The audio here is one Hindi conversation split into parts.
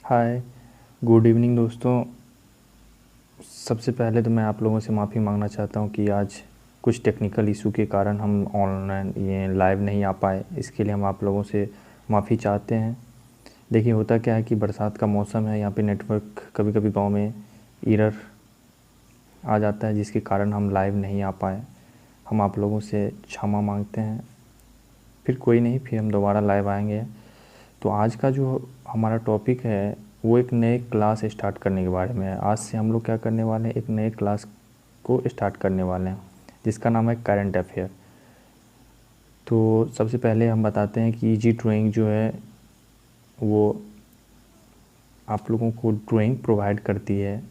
हाय, गुड इवनिंग दोस्तों। सबसे पहले तो मैं आप लोगों से माफ़ी मांगना चाहता हूँ कि आज कुछ टेक्निकल इशू के कारण हम ऑनलाइन ये लाइव नहीं आ पाए। इसके लिए हम आप लोगों से माफ़ी चाहते हैं। देखिए, होता क्या है कि बरसात का मौसम है, यहाँ पे नेटवर्क कभी कभी गांव में एरर आ जाता है, जिसके कारण हम लाइव नहीं आ पाए। हम आप लोगों से क्षमा मांगते हैं। फिर कोई नहीं, फिर हम दोबारा लाइव आएंगे। तो आज का जो हमारा टॉपिक है वो एक नए क्लास स्टार्ट करने के बारे में है। आज से हम लोग क्या करने वाले हैं, एक नए क्लास को स्टार्ट करने वाले हैं जिसका नाम है करंट अफेयर। तो सबसे पहले हम बताते हैं कि इजी ड्राइंग जो है वो आप लोगों को ड्राइंग प्रोवाइड करती है,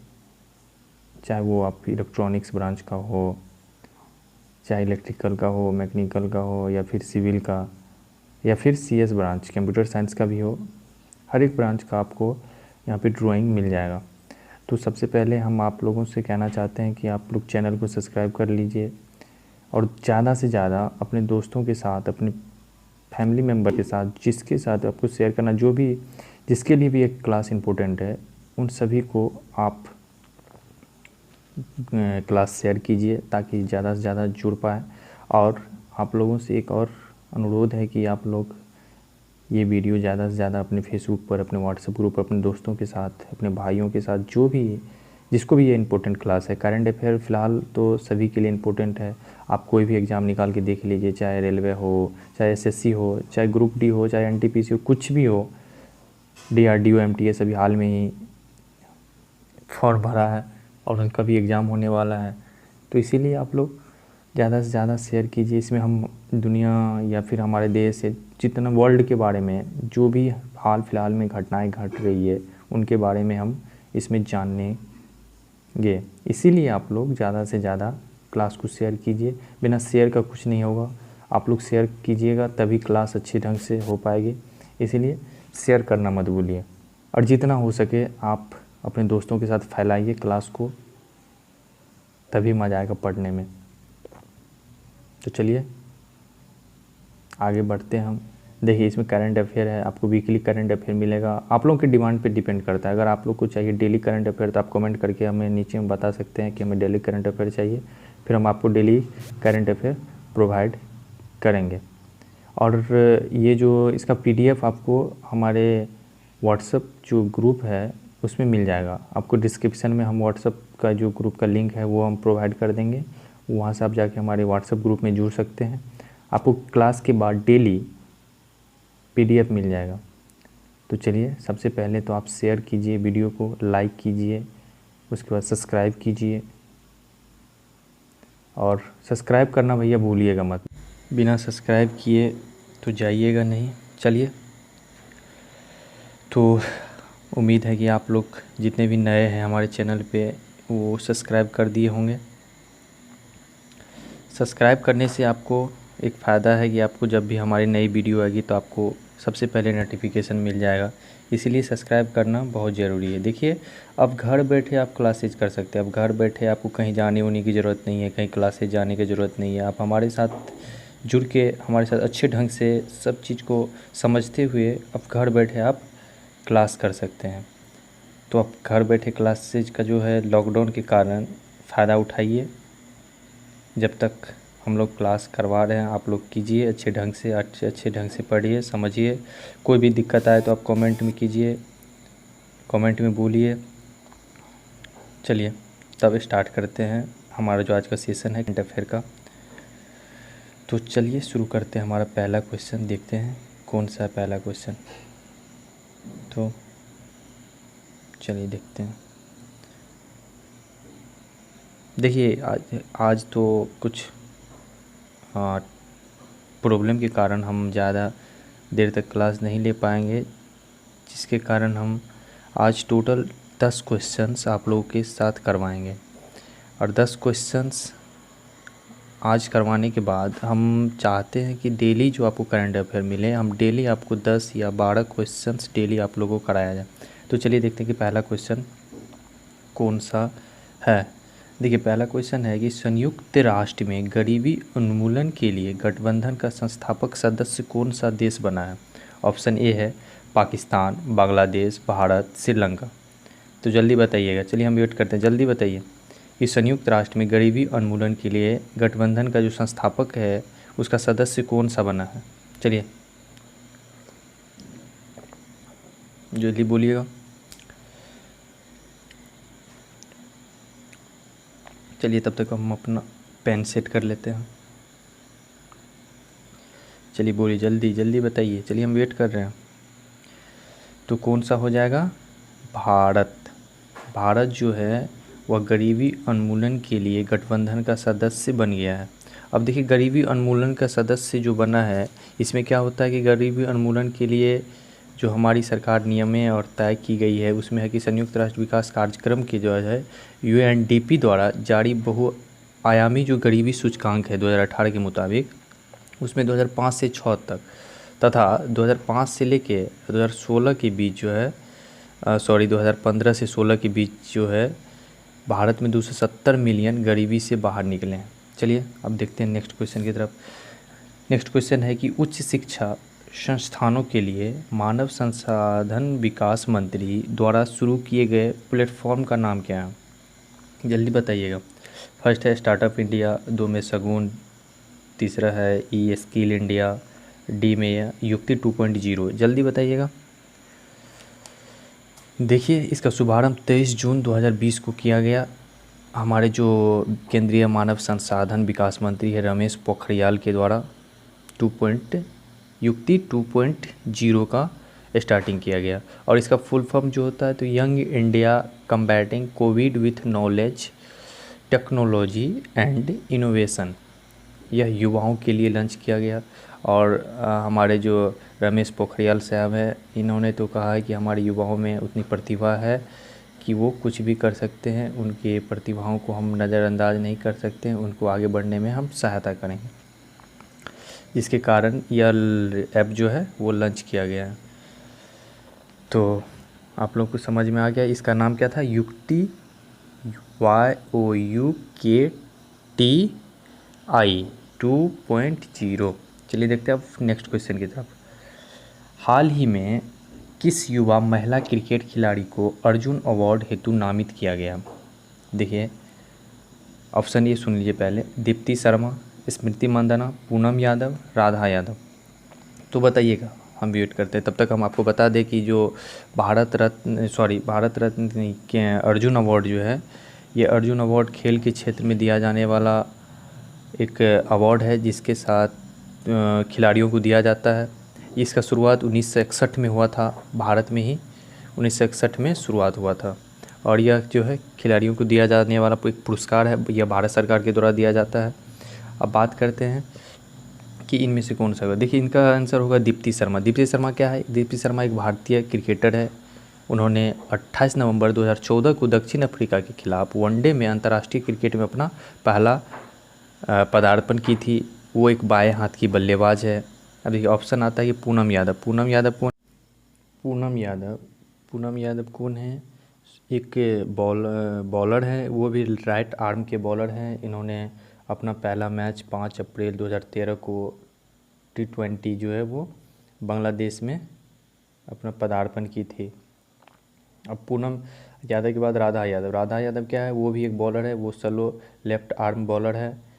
चाहे वो आप इलेक्ट्रॉनिक्स ब्रांच का हो, चाहे इलेक्ट्रिकल का हो, मैकेनिकल का हो, या फिर सिविल का, या फिर सीएस ब्रांच कंप्यूटर साइंस का भी हो। हर एक ब्रांच का आपको यहाँ पे ड्राइंग मिल जाएगा। तो सबसे पहले हम आप लोगों से कहना चाहते हैं कि आप लोग चैनल को सब्सक्राइब कर लीजिए और ज़्यादा से ज़्यादा अपने दोस्तों के साथ, अपने फैमिली मेम्बर के साथ, जिसके साथ आपको शेयर करना, जो भी जिसके लिए भी एक क्लास इम्पोर्टेंट है, उन सभी को आप क्लास शेयर कीजिए ताकि ज़्यादा से ज़्यादा जुड़ पाए। और आप लोगों से एक और अनुरोध है कि आप लोग ये वीडियो ज़्यादा से ज़्यादा अपने फेसबुक पर, अपने व्हाट्सएप ग्रुप पर, अपने दोस्तों के साथ, अपने भाइयों के साथ, जो भी जिसको भी ये इम्पोर्टेंट क्लास है। करंट अफेयर फ़िलहाल तो सभी के लिए इम्पोर्टेंट है। आप कोई भी एग्ज़ाम निकाल के देख लीजिए, चाहे रेलवे हो, चाहे एसएससी हो, चाहे ग्रुप डी हो, चाहे एनटीपीसी हो, कुछ भी हो, डीआरडीओ एमटीएस अभी हाल में ही फॉर्म भरा है और उनका भी एग्ज़ाम होने वाला है। तो इसीलिए आप लोग ज़्यादा से ज़्यादा शेयर कीजिए। इसमें हम दुनिया या फिर हमारे देश से जितना वर्ल्ड के बारे में जो भी हाल फिलहाल में घटनाएं घट रही है उनके बारे में हम इसमें जानेंगे। इसीलिए आप लोग ज़्यादा से ज़्यादा क्लास को शेयर कीजिए। बिना शेयर का कुछ नहीं होगा। आप लोग शेयर कीजिएगा तभी क्लास अच्छे ढंग से हो पाएगी। इसीलिए शेयर करना मत भूलिए और जितना हो सके आप अपने दोस्तों के साथ फैलाइए क्लास को, तभी मज़ा आएगा पढ़ने में। तो चलिए आगे बढ़ते हैं हम। देखिए, इसमें करंट अफेयर है, आपको वीकली करंट अफेयर मिलेगा। आप लोगों के डिमांड पे डिपेंड करता है। अगर आप लोग को चाहिए डेली करंट अफेयर तो आप कमेंट करके हमें नीचे में बता सकते हैं कि हमें डेली करंट अफेयर चाहिए, फिर हम आपको डेली करंट अफेयर प्रोवाइड करेंगे। और ये जो इसका पीडीएफ आपको हमारे व्हाट्सएप जो ग्रुप है उसमें मिल जाएगा। आपको डिस्क्रिप्शन में हम व्हाट्सएप का जो ग्रुप का लिंक है वो हम प्रोवाइड कर देंगे। वहाँ से आप जाके हमारे व्हाट्सएप ग्रुप में जुड़ सकते हैं। आपको क्लास के बाद डेली पीडीएफ मिल जाएगा। तो चलिए, सबसे पहले तो आप शेयर कीजिए वीडियो को, लाइक कीजिए, उसके बाद सब्सक्राइब कीजिए। और सब्सक्राइब करना भैया भूलिएगा मत, बिना सब्सक्राइब किए तो जाइएगा नहीं। चलिए, तो उम्मीद है कि आप लोग जितने भी नए हैं हमारे चैनल पे वो सब्सक्राइब कर दिए होंगे। सब्सक्राइब करने से आपको एक फ़ायदा है कि आपको जब भी हमारी नई वीडियो आएगी तो आपको सबसे पहले नोटिफिकेशन मिल जाएगा। इसीलिए सब्सक्राइब करना बहुत ज़रूरी है। देखिए, अब घर बैठे आप क्लासेज कर सकते हैं। अब घर बैठे आपको कहीं जाने होने की ज़रूरत नहीं है, कहीं क्लासेज जाने की ज़रूरत नहीं है। आप हमारे साथ जुड़ के हमारे साथ अच्छे ढंग से सब चीज़ को समझते हुए अब घर बैठे आप क्लास कर सकते हैं। तो आप घर बैठे क्लासेज का जो है लॉकडाउन के कारण फ़ायदा उठाइए। जब तक हम लोग क्लास करवा रहे हैं आप लोग कीजिए अच्छे ढंग से, अच्छे ढंग से पढ़िए, समझिए। कोई भी दिक्कत आए तो आप कमेंट में कीजिए, कमेंट में बोलिए। चलिए तब स्टार्ट करते हैं हमारा जो आज का सेशन है करंट अफेयर का। तो चलिए शुरू करते हैं। हमारा पहला क्वेश्चन देखते हैं कौन सा है पहला क्वेश्चन। तो चलिए देखते हैं। देखिए, आज तो कुछ प्रॉब्लम के कारण हम ज़्यादा देर तक क्लास नहीं ले पाएंगे, जिसके कारण हम आज टोटल 10 क्वेश्चंस आप लोगों के साथ करवाएंगे। और 10 क्वेश्चंस आज करवाने के बाद हम चाहते हैं कि डेली जो आपको करंट अफेयर मिले, हम डेली आपको 10 या 12 क्वेश्चंस डेली आप लोगों को कराया जाए। तो चलिए देखते हैं कि पहला क्वेश्चन कौन सा है। देखिए, पहला क्वेश्चन है कि संयुक्त राष्ट्र में गरीबी उन्मूलन के लिए गठबंधन का संस्थापक सदस्य कौन सा देश बना है। ऑप्शन ए है पाकिस्तान, बांग्लादेश, भारत, श्रीलंका। तो जल्दी बताइएगा, चलिए हम वेट करते हैं, जल्दी बताइए कि संयुक्त राष्ट्र में गरीबी उन्मूलन के लिए गठबंधन का जो संस्थापक है उसका सदस्य कौन सा बना है। चलिए जल्दी बोलिएगा। चलिए तब तक हम अपना पेन सेट कर लेते हैं। चलिए बोलिए, जल्दी जल्दी बताइए, चलिए हम वेट कर रहे हैं। तो कौन सा हो जाएगा, भारत। भारत जो है वह गरीबी उन्मूलन के लिए गठबंधन का सदस्य बन गया है। अब देखिए गरीबी उन्मूलन का सदस्य जो बना है इसमें क्या होता है कि गरीबी उन्मूलन के लिए जो हमारी सरकार नियमें और तय की गई है उसमें है कि संयुक्त राष्ट्र विकास कार्यक्रम के जो है यूएनडीपी द्वारा जारी बहुआयामी जो गरीबी सूचकांक है 2018 के मुताबिक, उसमें 2005 से 6 तक तथा 2005 से लेके 2016 के बीच जो है 2015 से 16 के बीच जो है भारत में 270 मिलियन गरीबी से बाहर निकले हैं। चलिए अब देखते हैं नेक्स्ट क्वेश्चन की तरफ। नेक्स्ट क्वेश्चन है कि उच्च शिक्षा संस्थानों के लिए मानव संसाधन विकास मंत्री द्वारा शुरू किए गए प्लेटफॉर्म का नाम क्या है, जल्दी बताइएगा। फर्स्ट है स्टार्टअप इंडिया, 2 में सगुन, तीसरा है ई स्किल इंडिया, डी में युक्ति 2.0, जल्दी बताइएगा। देखिए इसका शुभारंभ 23 जून 2020 को किया गया। हमारे जो केंद्रीय मानव संसाधन विकास मंत्री है रमेश पोखरियाल के द्वारा युक्ति 2.0 का स्टार्टिंग किया गया। और इसका फुल फॉर्म जो होता है तो young India combating Covid with knowledge technology and innovation, यह युवाओं के लिए लॉन्च किया गया। और हमारे जो रमेश पोखरियाल साहब हैं इन्होंने तो कहा है कि हमारे युवाओं में उतनी प्रतिभा है कि वो कुछ भी कर सकते हैं, उनके प्रतिभाओं को हम नज़रअंदाज नहीं कर सकते हैं, उनको आगे बढ़ने में हम सहायता करेंगे, जिसके कारण यह ऐप जो है वो लॉन्च किया गया है। तो आप लोग को समझ में आ गया इसका नाम क्या था, युक्ति, YOUKTI 2.0। चलिए देखते हैं अब नेक्स्ट क्वेश्चन की तरफ। हाल ही में किस युवा महिला क्रिकेट खिलाड़ी को अर्जुन अवार्ड हेतु नामित किया गया। देखिए ऑप्शन ये सुन लीजिए पहले, दीप्ति शर्मा, स्मृति मंदाना, पूनम यादव, राधा यादव। तो बताइएगा, हम वेट करते हैं। तब तक हम आपको बता दें कि जो भारत रत्न नहीं, अर्जुन अवार्ड जो है ये अर्जुन अवार्ड खेल के क्षेत्र में दिया जाने वाला एक अवार्ड है जिसके साथ खिलाड़ियों को दिया जाता है। इसका शुरुआत 1961 में हुआ था, भारत में ही 1961 में शुरुआत हुआ था। और यह जो है खिलाड़ियों को दिया जाने वाला एक पुरस्कार है, यह भारत सरकार के द्वारा दिया जाता है। अब बात करते हैं कि इनमें से कौन सा होगा। देखिए इनका आंसर होगा दीप्ति शर्मा। दीप्ति शर्मा क्या है, दीप्ति शर्मा एक भारतीय क्रिकेटर है। उन्होंने 28 नवंबर 2014 को दक्षिण अफ्रीका के खिलाफ वनडे में अंतर्राष्ट्रीय क्रिकेट में अपना पहला पदार्पण की थी। वो एक बाएं हाथ की बल्लेबाज है। अब देखिए ऑप्शन आता है कि पूनम यादव। पूनम यादव कौन है, एक बॉलर है, वो भी राइट आर्म के बॉलर हैं। इन्होंने अपना पहला मैच 5 अप्रैल 2013 को T20 जो है वो बांग्लादेश में अपना पदार्पण की थी। अब पूनम यादव के बाद राधा यादव क्या है, वो भी एक बॉलर है, वो स्लो लेफ्ट आर्म बॉलर है।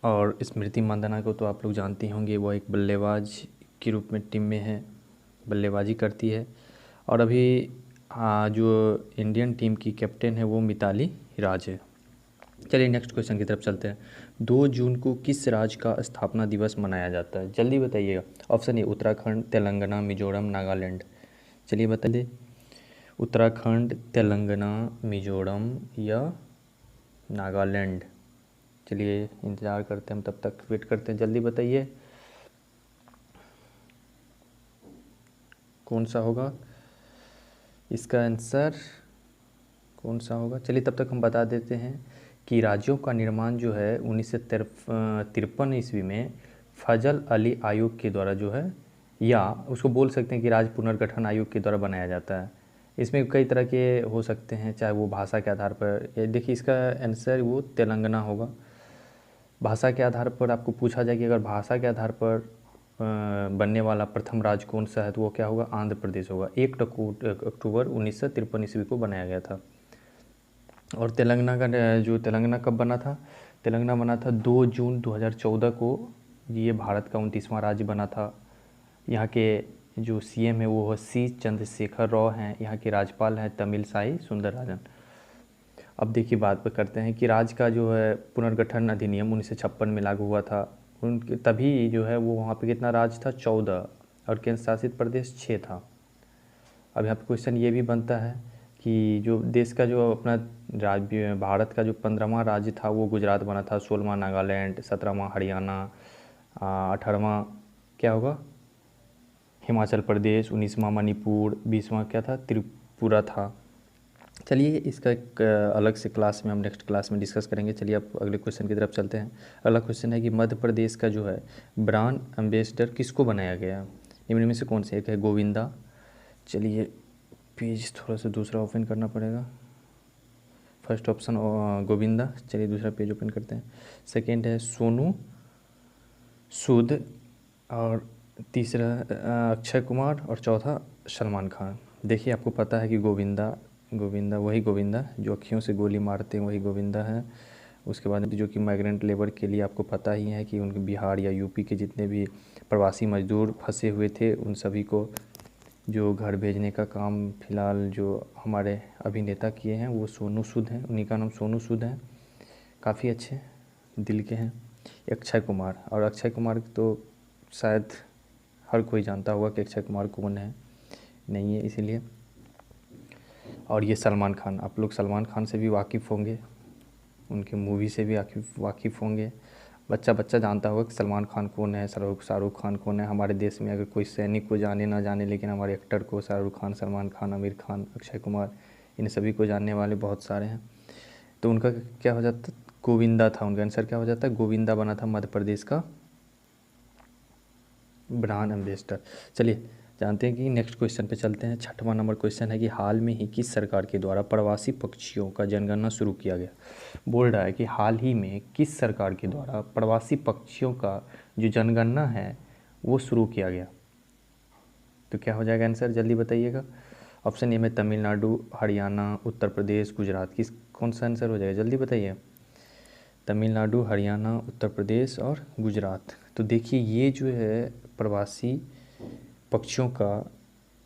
और स्मृति मंदाना को तो आप लोग जानते होंगे, वो एक बल्लेबाज के रूप में टीम में है, बल्लेबाजी करती है। और अभी जो इंडियन टीम की कैप्टन है वो मिताली राज है। चलिए नेक्स्ट क्वेश्चन की तरफ चलते हैं। 2 जून को किस राज्य का स्थापना दिवस मनाया जाता है, जल्दी बताइएगा। Option A Uttarakhand, Telangana, Mizoram, Nagaland. चलिए बताइए, उत्तराखंड, तेलंगाना, मिजोरम या नागालैंड। चलिए इंतज़ार करते हैं हम, तब तक वेट करते हैं, जल्दी बताइए कौन सा होगा इसका आंसर, कौन सा होगा। चलिए तब तक हम बता देते हैं कि राज्यों का निर्माण जो है 1953 ईस्वी में फजल अली आयोग के द्वारा जो है, या उसको बोल सकते हैं कि राज्य पुनर्गठन आयोग के द्वारा बनाया जाता है। इसमें कई तरह के हो सकते हैं, चाहे वो भाषा के आधार पर। देखिए इसका आंसर वो तेलंगाना होगा। भाषा के आधार पर आपको पूछा जाए कि अगर भाषा के आधार पर बनने वाला प्रथम राज्य कौन सा है, तो वो क्या होगा, आंध्र प्रदेश होगा। 1 अक्टूबर 1953 ईस्वी को बनाया गया था। और तेलंगाना कब बना था, तेलंगाना बना था 2 जून 2014 को। ये भारत का 29वां राज्य बना था। यहाँ के जो सीएम है वो सी चंद्रशेखर राव हैं। यहाँ के राज्यपाल हैं तमिलसाई सुंदरराजन। अब देखिए बात पर करते हैं कि राज्य का जो है पुनर्गठन अधिनियम 1956 में लागू हुआ था। उनके तभी जो है वो वहाँ पे कितना राज्य था, 14, और केंद्र शासित प्रदेश 6 था। अब यहाँ पे क्वेश्चन ये भी बनता है कि जो देश का जो अपना राज्य भारत का जो 15वां राज्य था वो गुजरात बना था, 16वां नागालैंड, 17वां हरियाणा, 18वां क्या होगा हिमाचल प्रदेश, 19वां मणिपुर, 20वां क्या था त्रिपुरा था। चलिए इसका एक अलग से क्लास में हम नेक्स्ट क्लास में डिस्कस करेंगे। चलिए अब अगले क्वेश्चन की तरफ चलते हैं। अगला क्वेश्चन है कि मध्य प्रदेश का जो है ब्रांड एम्बेसडर किसको बनाया गया, निम्न में से कौन से, एक है गोविंदा। चलिए पेज थोड़ा सा दूसरा ओपन करना पड़ेगा। First option Govinda. चलिए दूसरा पेज ओपन करते हैं। सेकेंड है सोनू सूद, और तीसरा अक्षय कुमार, और चौथा सलमान खान। देखिए आपको पता है कि गोविंदा वही गोविंदा जो अखियों से गोली मारते हैं, वही गोविंदा है। उसके बाद जो कि माइग्रेंट लेबर के लिए आपको पता ही है कि उनके बिहार या यूपी के जितने भी प्रवासी मजदूर फंसे हुए थे उन सभी को जो घर भेजने का काम फ़िलहाल जो हमारे अभिनेता किए हैं वो सोनू सूद हैं। उन्हीं का नाम सोनू सूद है। काफ़ी अच्छे दिल के हैं। अक्षय कुमार, और अक्षय कुमार तो शायद हर कोई जानता होगा कि अक्षय कुमार कौन है, नहीं है इसीलिए। और ये सलमान खान, आप लोग सलमान खान से भी वाकिफ़ होंगे, उनके मूवी से भी वाकिफ़ होंगे। बच्चा बच्चा जानता होगा कि सलमान खान कौन है, शाहरुख खान कौन है। हमारे देश में अगर कोई सैनिक को जाने ना जाने, लेकिन हमारे एक्टर को शाहरुख खान, सलमान खान, आमिर खान, अक्षय कुमार, इन सभी को जानने वाले बहुत सारे हैं। तो उनका क्या हो जाता, गोविंदा था। उनका आंसर क्या हो जाता है, गोविंदा बना था मध्य प्रदेश का ब्रांड एम्बेसडर। चलिए जानते हैं कि नेक्स्ट क्वेश्चन पे चलते हैं। 6वां नंबर क्वेश्चन है कि हाल में ही किस सरकार के द्वारा प्रवासी पक्षियों का जनगणना शुरू किया गया। बोल रहा है कि हाल ही में किस सरकार के द्वारा प्रवासी पक्षियों का जो जनगणना है वो शुरू किया गया। तो क्या हो जाएगा आंसर, जल्दी बताइएगा। ऑप्शन ए में तमिलनाडु, हरियाणा, उत्तर प्रदेश, गुजरात, किस कौन सा आंसर हो जाएगा, जल्दी बताइए। तमिलनाडु, हरियाणा, उत्तर प्रदेश और गुजरात। तो देखिए ये जो है प्रवासी पक्षियों का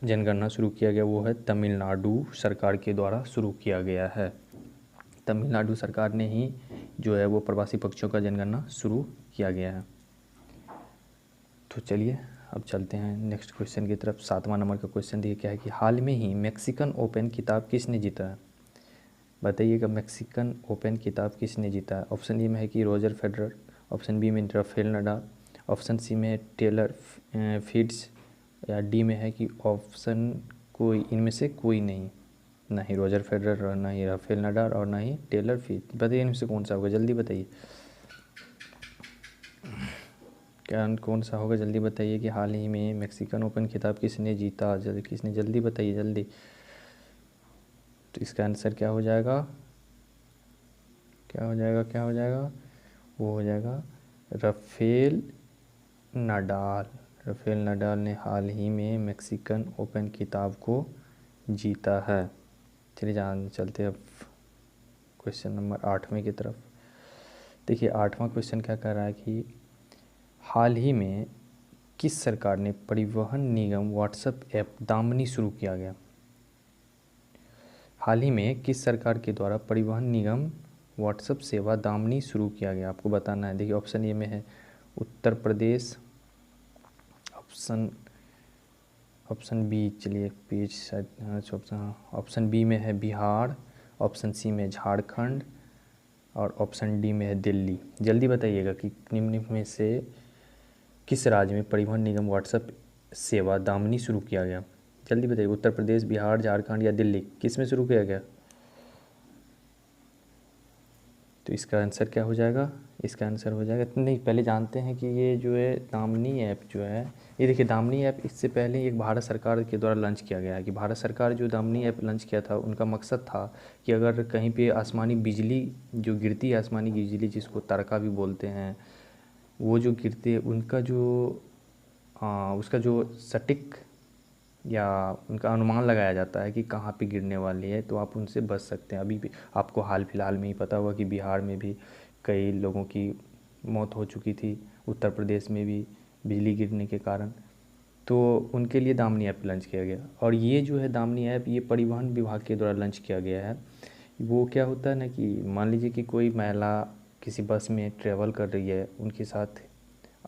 जनगणना शुरू किया गया वो है तमिलनाडु सरकार के द्वारा शुरू किया गया है। तमिलनाडु सरकार ने ही जो है वो प्रवासी पक्षियों का जनगणना शुरू किया गया है। तो चलिए अब चलते हैं नेक्स्ट क्वेश्चन की तरफ। 7वां नंबर का क्वेश्चन देखिए क्या है कि हाल में ही मैक्सिकन ओपन खिताब किसने जीता है। बताइएगा मैक्सिकन ओपन खिताब किसने जीता है। ऑप्शन ए में है कि रोजर फेडरर, ऑप्शन बी में राफेल नडाल, ऑप्शन सी में टेलर फिट्ज, या डी में है कि ऑप्शन कोई इनमें से कोई नहीं, ना ही रोजर फेडरर, ना ही राफेल नडाल और ना ही टेलर फिट्ज। बताइए इनमें से कौन सा होगा, जल्दी बताइए क्या कौन सा होगा, जल्दी बताइए कि हाल ही में मैक्सिकन ओपन खिताब किसने जीता, किसने, जल्दी बताइए जल्दी। तो इसका आंसर क्या हो जाएगा, क्या हो जाएगा, क्या हो जाएगा, वो हो जाएगा राफेल नडाल। राफेल नडाल ने हाल ही में मैक्सिकन ओपन खिताब को जीता है। चलिए चलते अब क्वेश्चन नंबर 8वें की तरफ। देखिए 8वां क्वेश्चन क्या कह रहा है कि हाल ही में किस सरकार ने परिवहन निगम व्हाट्सएप ऐप दामनी शुरू किया गया। हाल ही में किस सरकार के द्वारा परिवहन निगम व्हाट्सएप सेवा दामनी शुरू किया गया, आपको बताना है। देखिए ऑप्शन ए में है उत्तर प्रदेश, ऑप्शन बी, चलिए पेज शायद ऑप्शन बी में है बिहार, ऑप्शन सी में झारखंड और ऑप्शन डी में है दिल्ली। जल्दी बताइएगा कि निम्न में से किस राज्य में परिवहन निगम व्हाट्सएप सेवा दामनी शुरू किया गया। जल्दी बताइए, उत्तर प्रदेश, बिहार, झारखंड या दिल्ली, किस में शुरू किया गया। तो इसका आंसर क्या हो जाएगा, इसका आंसर हो जाएगा, नहीं पहले जानते हैं कि ये जो है दामनी ऐप जो है, ये देखिए दामनी ऐप इससे पहले एक भारत सरकार के द्वारा लॉन्च किया गया है। कि भारत सरकार जो दामनी ऐप लॉन्च किया था उनका मकसद था कि अगर कहीं पे आसमानी बिजली जो गिरती है, आसमानी बिजली जिसको तारका भी बोलते हैं, वो जो गिरते हैं उनका जो उसका जो सटीक या उनका अनुमान लगाया जाता है कि कहाँ पे गिरने वाली है, तो आप उनसे बच सकते हैं। अभी भी आपको हाल फिलहाल में ही पता होगा कि बिहार में भी कई लोगों की मौत हो चुकी थी, उत्तर प्रदेश में भी बिजली गिरने के कारण। तो उनके लिए दामिनी ऐप लॉन्च किया गया। और ये जो है दामिनी ऐप, ये परिवहन विभाग के द्वारा लॉन्च किया गया है। वो क्या होता है ना कि मान लीजिए कि कोई महिला किसी बस में ट्रैवल कर रही है, उनके साथ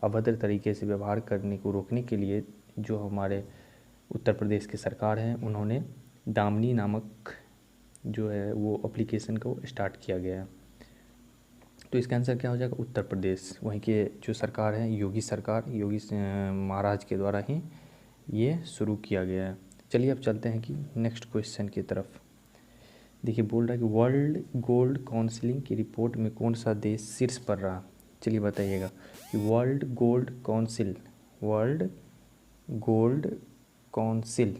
अभद्र तरीके से व्यवहार करने को रोकने के लिए जो हमारे उत्तर प्रदेश की सरकार है, उन्होंने दामिनी नामक जो है वो एप्लीकेशन को स्टार्ट किया गया है। तो इसका आंसर क्या हो जाएगा? उत्तर प्रदेश। वहीं के जो सरकार है, योगी सरकार, योगी महाराज के द्वारा ही ये शुरू किया गया है। चलिए अब चलते हैं कि नेक्स्ट क्वेश्चन की तरफ। देखिए बोल रहा है कि वर्ल्ड गोल्ड काउंसिल की रिपोर्ट में कौन सा देश शीर्ष पर रहा? चलिए बताइएगा कि world gold council, world gold council,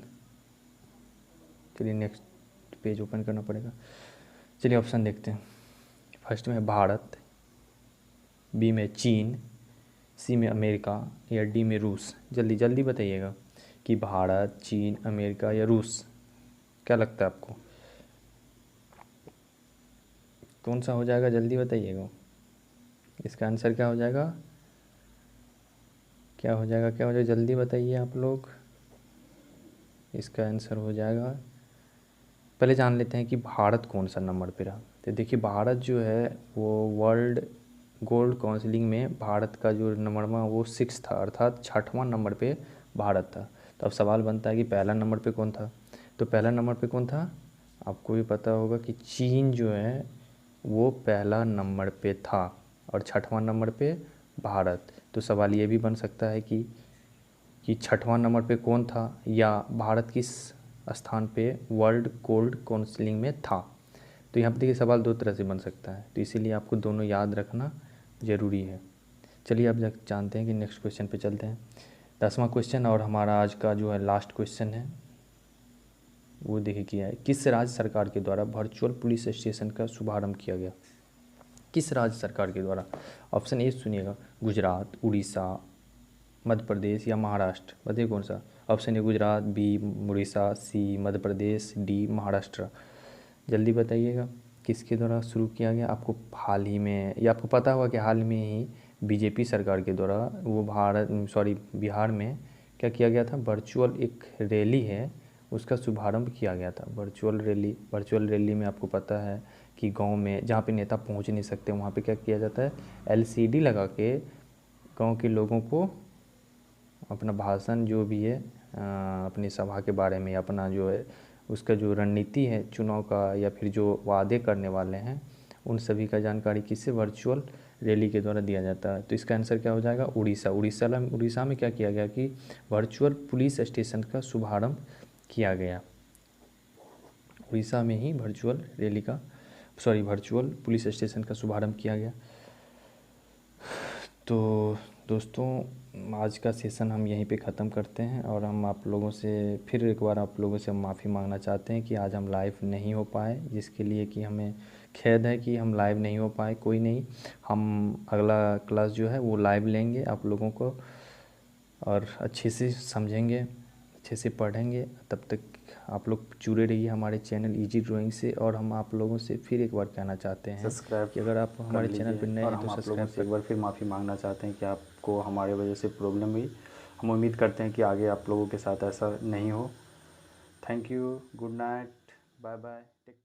चलिए नेक्स्ट पेज ओपन करना पड़ेगा। चलिए ऑप्शन देखते हैं। फर्स्ट में भारत, बी में चीन, सी में अमेरिका या डी में रूस। जल्दी जल्दी बताइएगा कि भारत, चीन, अमेरिका या रूस, क्या लगता है आपको कौन सा हो जाएगा? जल्दी बताइएगा। इसका आंसर क्या हो जाएगा? क्या हो जाएगा? क्या हो जाएगा? जल्दी बताइए आप लोग। इसका आंसर हो जाएगा, पहले जान लेते हैं कि भारत कौन सा नंबर पे रहा। तो देखिए भारत जो है वो वर्ल्ड गोल्ड काउंसिलिंग में भारत का जो नंबर वो 6 था, अर्थात 6वां नंबर पे भारत था। तो अब सवाल बनता है कि पहला नंबर पे कौन था? तो पहला नंबर पे कौन था? आपको भी पता होगा कि चीन जो है वो पहला नंबर पे था और 6वां नंबर पे भारत। तो सवाल ये भी बन सकता है कि 6वां नंबर पे कौन था या भारत किस स्थान पे वर्ल्ड गोल्ड काउंसिलिंग में था। तो यहाँ पे देखिए सवाल दो तरह से बन सकता है, तो इसीलिए आपको दोनों याद रखना ज़रूरी है। चलिए अब जानते हैं कि नेक्स्ट क्वेश्चन पे चलते हैं। 10वां क्वेश्चन और हमारा आज का जो है लास्ट क्वेश्चन है, वो देखिए क्या है। किस राज्य सरकार के द्वारा वर्चुअल पुलिस स्टेशन का शुभारंभ किया गया? किस राज्य सरकार के द्वारा? ऑप्शन ए सुनिएगा, गुजरात, उड़ीसा, मध्य प्रदेश या महाराष्ट्र। बताइए कौन सा? Option A Gujarat, B Orissa, C Madhya Pradesh, D Maharashtra. जल्दी बताइएगा किसके द्वारा शुरू किया गया। आपको हाल ही में, या आपको पता होगा कि हाल में ही बीजेपी सरकार के द्वारा वो बिहार में क्या किया गया था? वर्चुअल एक रैली है, उसका शुभारंभ किया गया था। वर्चुअल रैली में आपको पता है कि गांव में जहाँ पे नेता पहुँच नहीं सकते, वहाँ पे क्या किया जाता है? LCD लगा के गांव के लोगों को अपना भाषण जो भी है अपनी सभा के बारे में, अपना जो है उसका जो रणनीति है चुनाव का, या फिर जो वादे करने वाले हैं, उन सभी का जानकारी किससे? वर्चुअल रैली के द्वारा दिया जाता है। तो इसका आंसर क्या हो जाएगा? उड़ीसा। उड़ीसा में क्या किया गया कि वर्चुअल पुलिस स्टेशन का शुभारंभ किया गया। उड़ीसा में ही वर्चुअल पुलिस स्टेशन का शुभारंभ किया गया। तो दोस्तों आज का सेशन हम यहीं पे ख़त्म करते हैं, और हम आप लोगों से फिर एक बार आप लोगों से माफ़ी मांगना चाहते हैं कि आज हम लाइव नहीं हो पाए, जिसके लिए कि हमें खेद है कि हम लाइव नहीं हो पाए। कोई नहीं, हम अगला क्लास जो है वो लाइव लेंगे आप लोगों को, और अच्छे से समझेंगे, अच्छे से पढ़ेंगे। तब तक आप लोग जुड़े रहिए हमारे चैनल इजी ड्राइंग से। और हम आप लोगों से फिर एक बार कहना चाहते हैं सब्सक्राइब कि अगर आप हमारे चैनल पर नए हैं तो आप लोगों सब्सक्राइब से एक बार फिर माफ़ी मांगना चाहते हैं कि आपको हमारे वजह से प्रॉब्लम हुई। हम उम्मीद करते हैं कि आगे आप लोगों के साथ ऐसा नहीं हो। Thank you, good night, bye bye, take